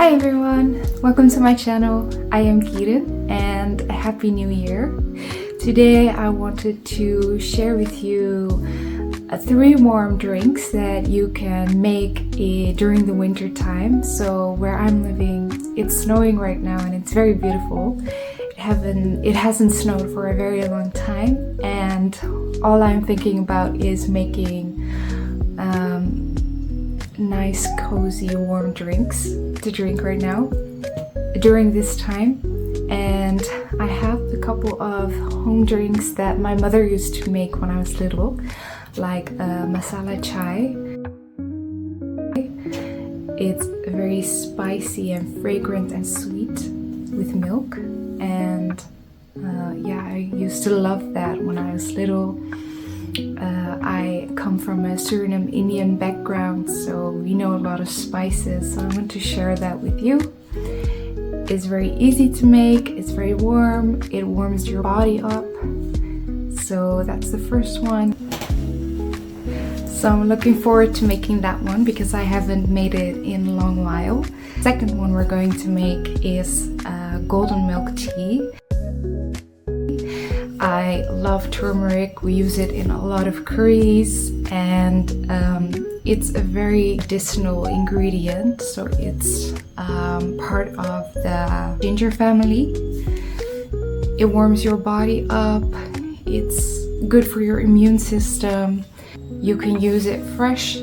Hi everyone, welcome to my channel. I am Kiran and a happy new year. Today I wanted to share with you 3 warm drinks that you can make during the winter time. So where I'm living, it's snowing right now and it's very beautiful. It hasn't snowed for a very long time, and all I'm thinking about is making nice cozy warm drinks to drink right now during this time. And I have a couple of home drinks that my mother used to make when I was little, like masala chai. It's very spicy and fragrant and sweet with milk, and yeah, I used to love that when I was little. I come from a Suriname Indian background, so we know a lot of spices, so I want to share that with you. It's very easy to make, it's very warm, it warms your body up. So that's the first one. So I'm looking forward to making that one because I haven't made it in a long while. Second one we're going to make is golden milk tea. I love turmeric. We use it in a lot of curries, and it's a very medicinal ingredient, so it's part of the ginger family. It warms your body up, it's good for your immune system. You can use it fresh,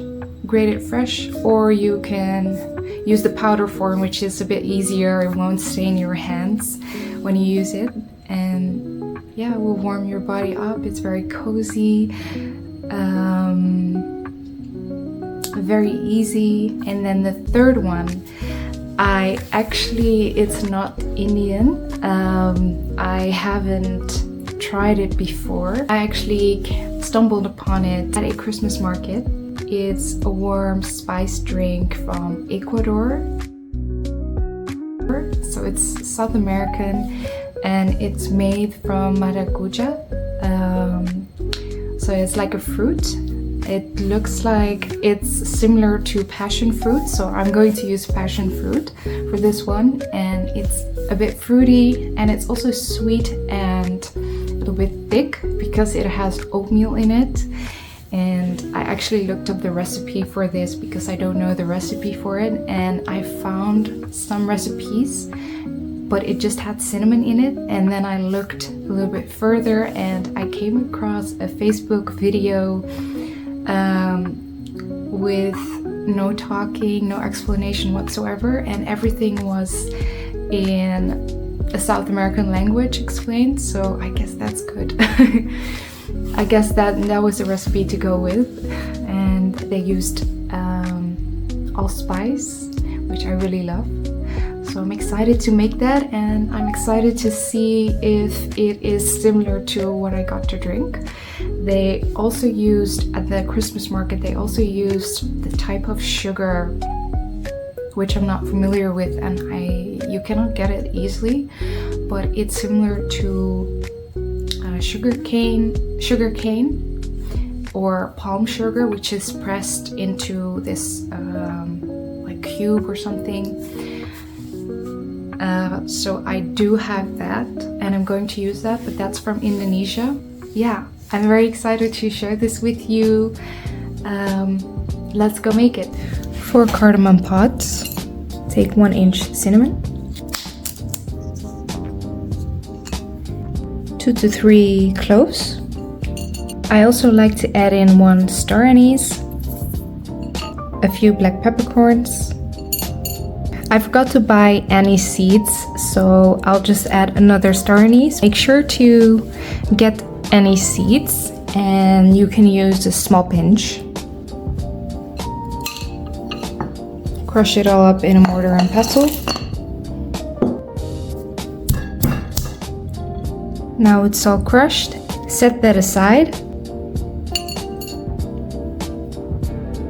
grate it fresh, or you can use the powder form, which is a bit easier. It won't stain your hands when you use it, and yeah, it will warm your body up. It's very cozy, very easy. And then the third one, it's not Indian. I haven't tried it before. I actually stumbled upon it at a Christmas market. It's a warm spice drink from Ecuador. So it's South American, and it's made from maracuja. So it's like a fruit. It looks like it's similar to passion fruit, so I'm going to use passion fruit for this one. And it's a bit fruity, and it's also sweet and a little bit thick because it has oatmeal in it. And I actually looked up the recipe for this because I don't know the recipe for it, and I found some recipes, but it just had cinnamon in it. And then I looked a little bit further and I came across a Facebook video with no talking, no explanation whatsoever, and everything was in a South American language explained, so I guess that's good. I guess that was a recipe to go with, and they used allspice, which I really love. So I'm excited to make that, and I'm excited to see if it is similar to what I got to drink. They also used, at the Christmas market, they also used the type of sugar which I'm not familiar with, and you cannot get it easily, but it's similar to sugar cane or palm sugar, which is pressed into this like cube or something. So I do have that, and I'm going to use that, but that's from Indonesia. Yeah, I'm very excited to share this with you. Let's go make it. 4 cardamom pods. Take 1 inch cinnamon, 2 to 3 cloves. I also like to add in 1 star anise, a few black peppercorns. I forgot to buy anise seeds, so I'll just add another star anise. Make sure to get anise seeds, and you can use a small pinch. Crush it all up in a mortar and pestle. Now it's all crushed. Set that aside.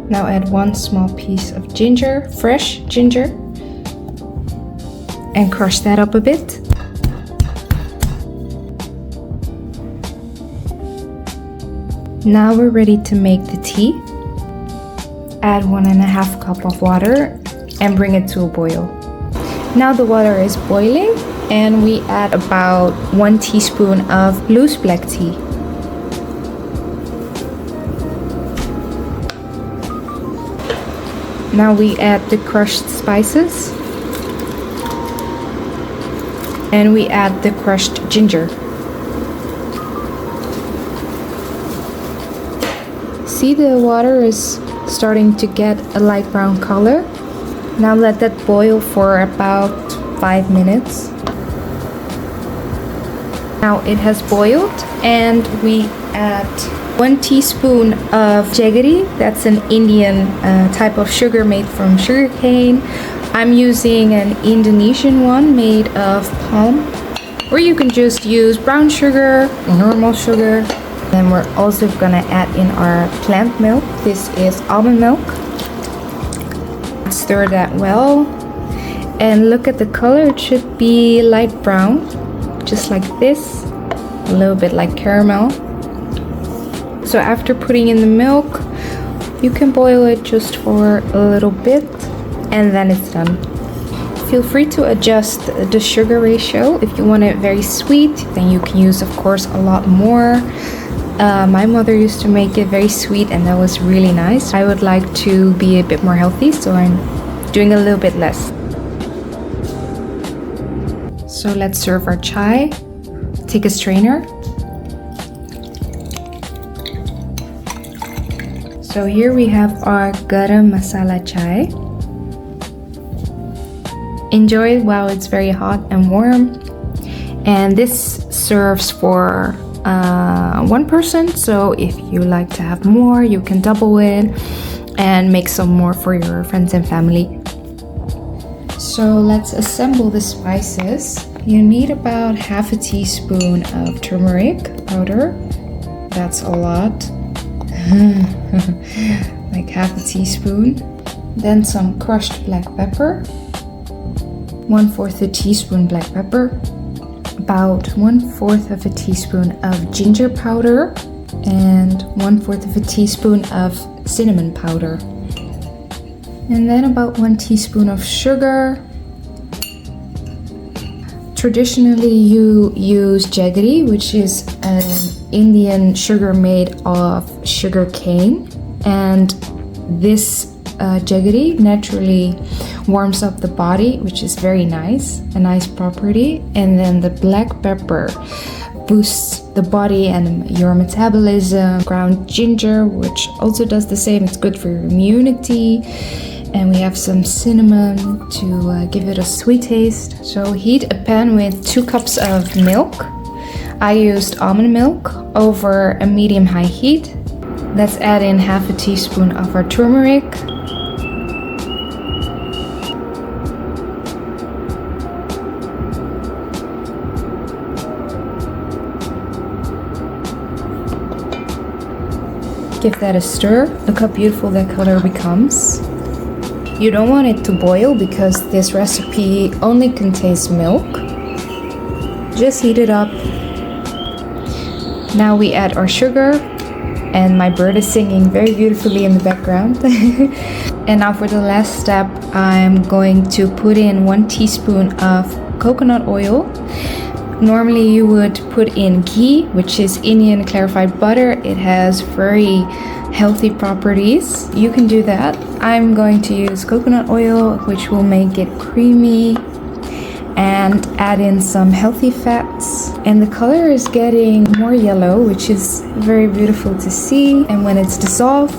Now add 1 small piece of ginger, fresh ginger, and crush that up a bit. Now we're ready to make the tea. Add 1.5 cups of water and bring it to a boil. Now the water is boiling and we add about 1 teaspoon of loose black tea. Now we add the crushed spices and we add the crushed ginger. See, the water is starting to get a light brown color. Now let that boil for about 5 minutes. Now it has boiled and we add 1 teaspoon of jaggery. That's an Indian type of sugar made from sugarcane. I'm using an Indonesian one made of palm. Or you can just use brown sugar, normal sugar. Then we're also gonna add in our plant milk. This is almond milk. Stir that well. And look at the color, it should be light brown. Just like this. A little bit like caramel. So after putting in the milk, you can boil it just for a little bit and then it's done. Feel free to adjust the sugar ratio. If you want it very sweet, then you can use, of course, a lot more. My mother used to make it very sweet and that was really nice. I would like to be a bit more healthy, so I'm doing a little bit less. So let's serve our chai. Take a strainer. So here we have our garam masala chai. Enjoy it while it's very hot and warm. And this serves for 1 person, so if you like to have more, you can double it and make some more for your friends and family. So let's assemble the spices. You need about half a teaspoon of turmeric powder. That's a lot. Like half a teaspoon. Then some crushed black pepper. 1/4 a teaspoon black pepper. About 1/4 of a teaspoon of ginger powder and 1/4 of a teaspoon of cinnamon powder. And then about 1 teaspoon of sugar. Traditionally you use jaggery, which is an Indian sugar made of sugar cane, and this jaggery naturally warms up the body, which is very nice, a nice property. And then the black pepper boosts the body and your metabolism. Ground ginger, which also does the same, it's good for your immunity. And we have some cinnamon to give it a sweet taste. So heat a pan with 2 cups of milk. I used almond milk over a medium-high heat. Let's add in half a teaspoon of our turmeric. Give that a stir. Look how beautiful that color becomes. You don't want it to boil because this recipe only contains milk. Just heat it up. Now we add our sugar, and my bird is singing very beautifully in the background. And now for the last step, I'm going to put in 1 teaspoon of coconut oil. Normally you would put in ghee, which is Indian clarified butter. It has very healthy properties. You can do that. I'm going to use coconut oil, which will make it creamy, and add in some healthy fats. And the color is getting more yellow, which is very beautiful to see. And when it's dissolved,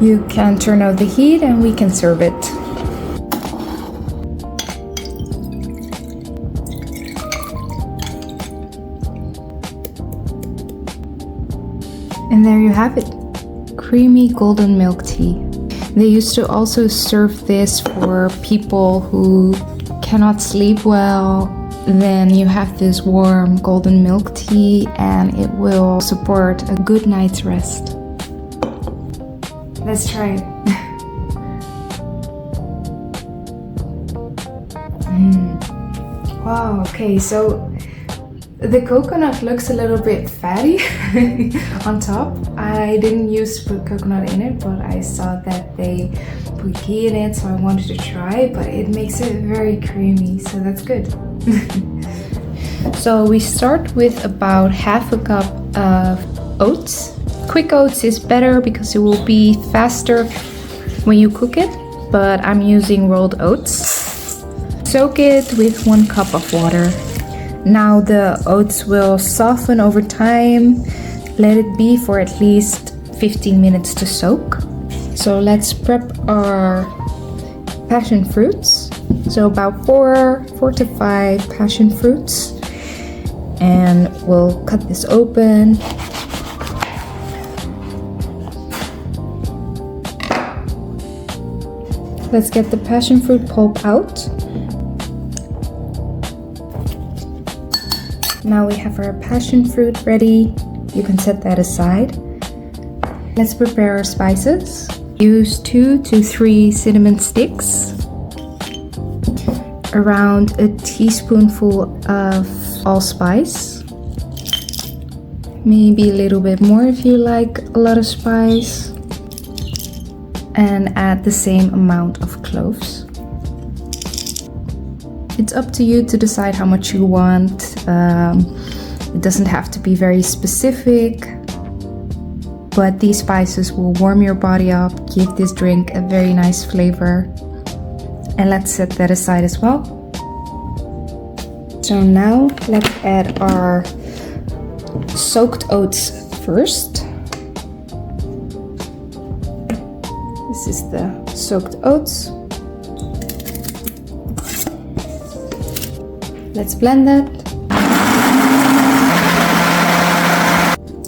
you can turn off the heat and we can serve it. And there you have it, creamy golden milk tea. They used to also serve this for people who cannot sleep well. Then you have this warm golden milk tea and it will support a good night's rest. Let's try it. Wow, okay, so the coconut looks a little bit fatty on top. I didn't use to put coconut in it, but I saw that they put ghee in it, so I wanted to try, but it makes it very creamy, so that's good. So we start with about half a cup of oats. Quick oats is better because it will be faster when you cook it, but I'm using rolled oats. Soak it with 1 cup of water. Now the oats will soften over time. Let it be for at least 15 minutes to soak. So let's prep our passion fruits. So about 4 to 5 passion fruits. And we'll cut this open. Let's get the passion fruit pulp out. Now we have our passion fruit ready. You can set that aside. Let's prepare our spices. Use 2 to 3 cinnamon sticks, around a teaspoonful of allspice, maybe a little bit more if you like a lot of spice, and add the same amount of cloves. It's up to you to decide how much you want. It doesn't have to be very specific, but these spices will warm your body up, give this drink a very nice flavor. And let's set that aside as well. So now let's add our soaked oats first. This is the soaked oats. Let's blend that.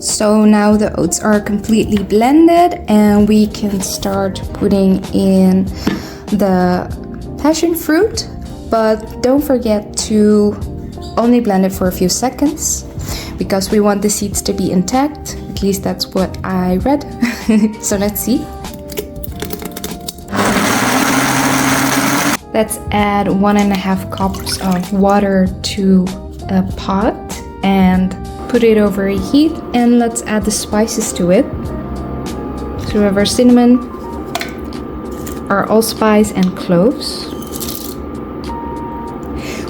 So now the oats are completely blended and we can start putting in the passion fruit, but don't forget to only blend it for a few seconds because we want the seeds to be intact. At least that's what I read. So let's see. Let's add 1.5 cups of water to a pot and put it over a heat, and let's add the spices to it. So we have our cinnamon, our allspice and cloves.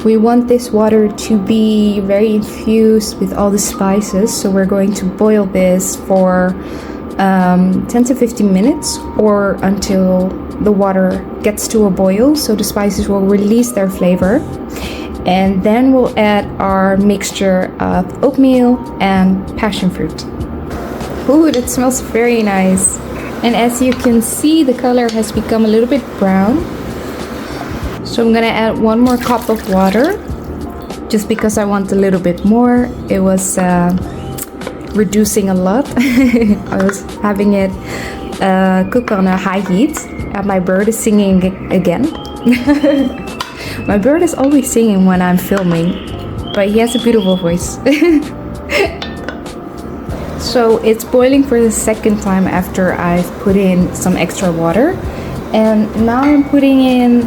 We want this water to be very infused with all the spices, so we're going to boil this for 10 to 15 minutes or until the water gets to a boil, so the spices will release their flavor. And then we'll add our mixture of oatmeal and passion fruit. Ooh, that smells very nice. And as you can see, the color has become a little bit brown. So I'm gonna add 1 more cup of water, just because I want a little bit more. It was reducing a lot. I was having it cook on a high heat. And my bird is singing again. My bird is always singing when I'm filming, but he has a beautiful voice. So it's boiling for the second time after I've put in some extra water. And now I'm putting in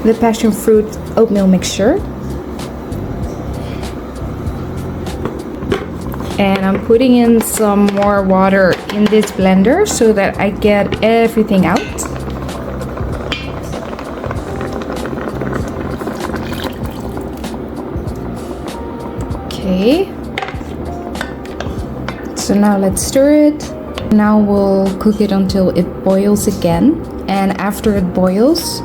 the passion fruit oatmeal mixture. And I'm putting in some more water in this blender so that I get everything out. Okay. So now let's stir it. Now we'll cook it until it boils again. And after it boils,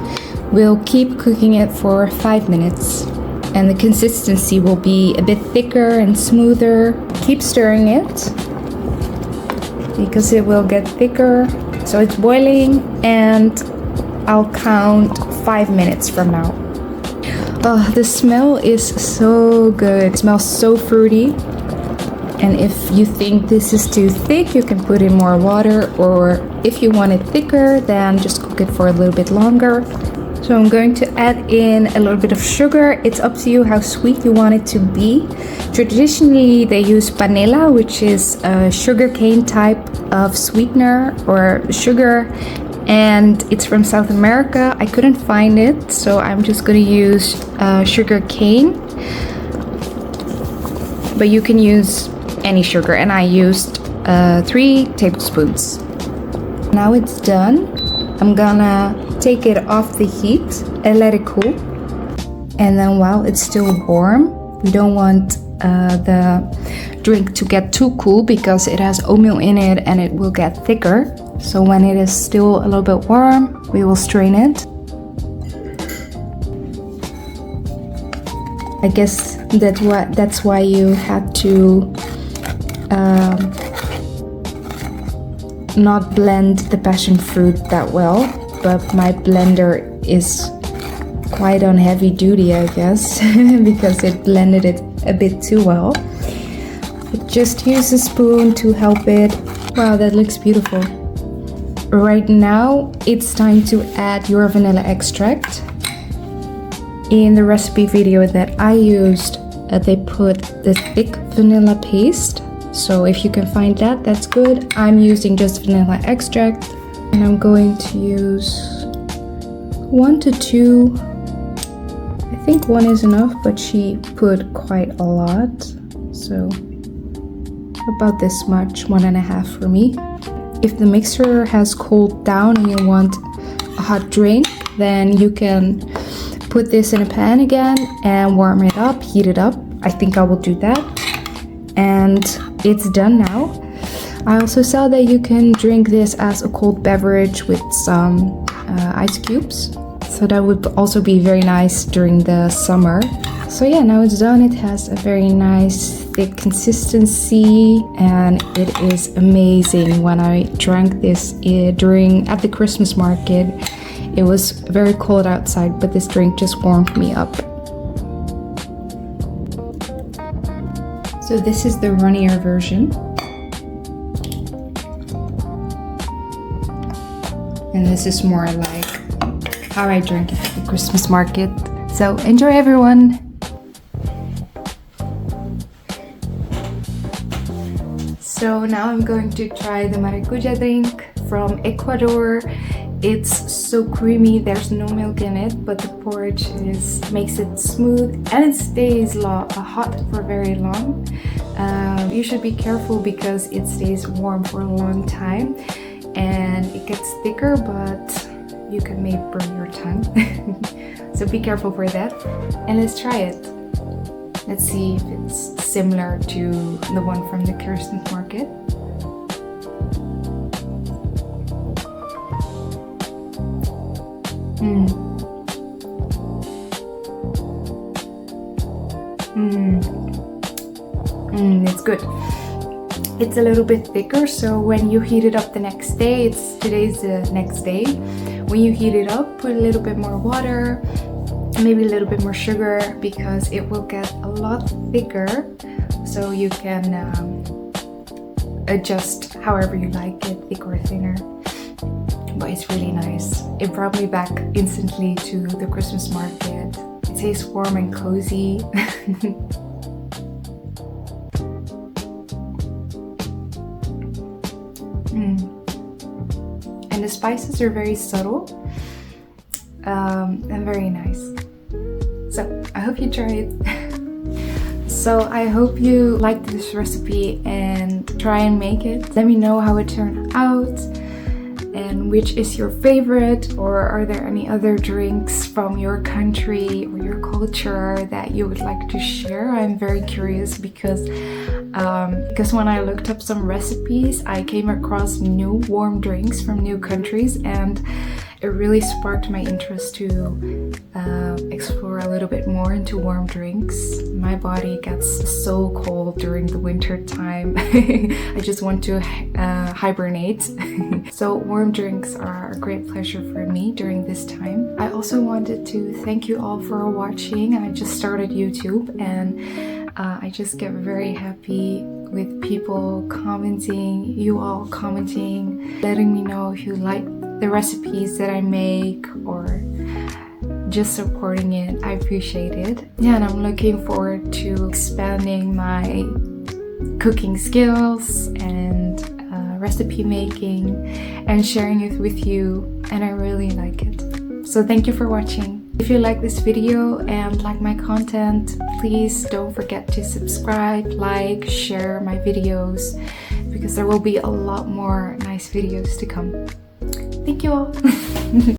we'll keep cooking it for 5 minutes. And the consistency will be a bit thicker and smoother. Keep stirring it because it will get thicker. So it's boiling and I'll count 5 minutes from now. Oh, the smell is so good. It smells so fruity. And if you think this is too thick, you can put in more water, or if you want it thicker, then just cook it for a little bit longer. So I'm going to add in a little bit of sugar. It's up to you how sweet you want it to be. Traditionally, they use panela, which is a sugarcane type of sweetener or sugar, and it's from South America. I couldn't find it, so I'm just going to use sugar cane. But you can use any sugar, and I used 3 tablespoons. Now it's done. I'm gonna take it off the heat and let it cool. And then while it's still warm, we don't want the drink to get too cool because it has oatmeal in it and it will get thicker. So when it is still a little bit warm, we will strain it. I guess that's why you had to not blend the passion fruit that well, but my blender is quite on heavy duty, I guess, because it blended it a bit too well. But just use a spoon to help it. Wow, that looks beautiful. Right now, it's time to add your vanilla extract. In the recipe video that I used, they put the thick vanilla paste. So if you can find that, that's good. I'm using just vanilla extract. And I'm going to use 1 to 2. I think 1 is enough, but she put quite a lot. So about this much, 1.5 for me. If the mixer has cooled down and you want a hot drink, then you can put this in a pan again and warm it up, heat it up. I think I will do that. And it's done now. I also saw that you can drink this as a cold beverage with some ice cubes. So that would also be very nice during the summer. So yeah, now it's done. It has a very nice thick consistency and it is amazing. When I drank this at the Christmas market, it was very cold outside, but this drink just warmed me up. So this is the runnier version. And this is more like how I drank it at the Christmas market. So enjoy, everyone! So now I'm going to try the maracuja drink from Ecuador. It's so creamy, there's no milk in it, but the porridge makes it smooth and it stays hot for very long. You should be careful because it stays warm for a long time and it gets thicker, but you can maybe burn your tongue. So be careful for that. And let's try it. Let's see if it's similar to the one from the Christmas market. It's good. It's a little bit thicker, so when you heat it up the next day, today's the next day. When you heat it up, put a little bit more water, maybe a little bit more sugar, because it will get a lot thicker. So you can adjust however you like it, thick or thinner. But it's really nice. It brought me back instantly to the Christmas market. It tastes warm and cozy. And the spices are very subtle and very nice. So I hope you try it. So I hope you liked this recipe and try and make it. Let me know how it turned out and which is your favorite, or are there any other drinks from your country or your culture that you would like to share? I'm very curious because when I looked up some recipes, I came across new warm drinks from new countries, and it really sparked my interest to explore a little bit more into warm drinks. My body gets so cold during the winter time. I just want to hibernate. So warm drinks are a great pleasure for me during this time. I also wanted to thank you all for watching. I just started YouTube and I just get very happy with people commenting, you all commenting, letting me know if you like the recipes that I make or just supporting it. I appreciate it. Yeah, and I'm looking forward to expanding my cooking skills and recipe making and sharing it with you, and I really like it. So thank you for watching. If you like this video and like my content, please don't forget to subscribe, like, share my videos, because there will be a lot more nice videos to come. Thank you all!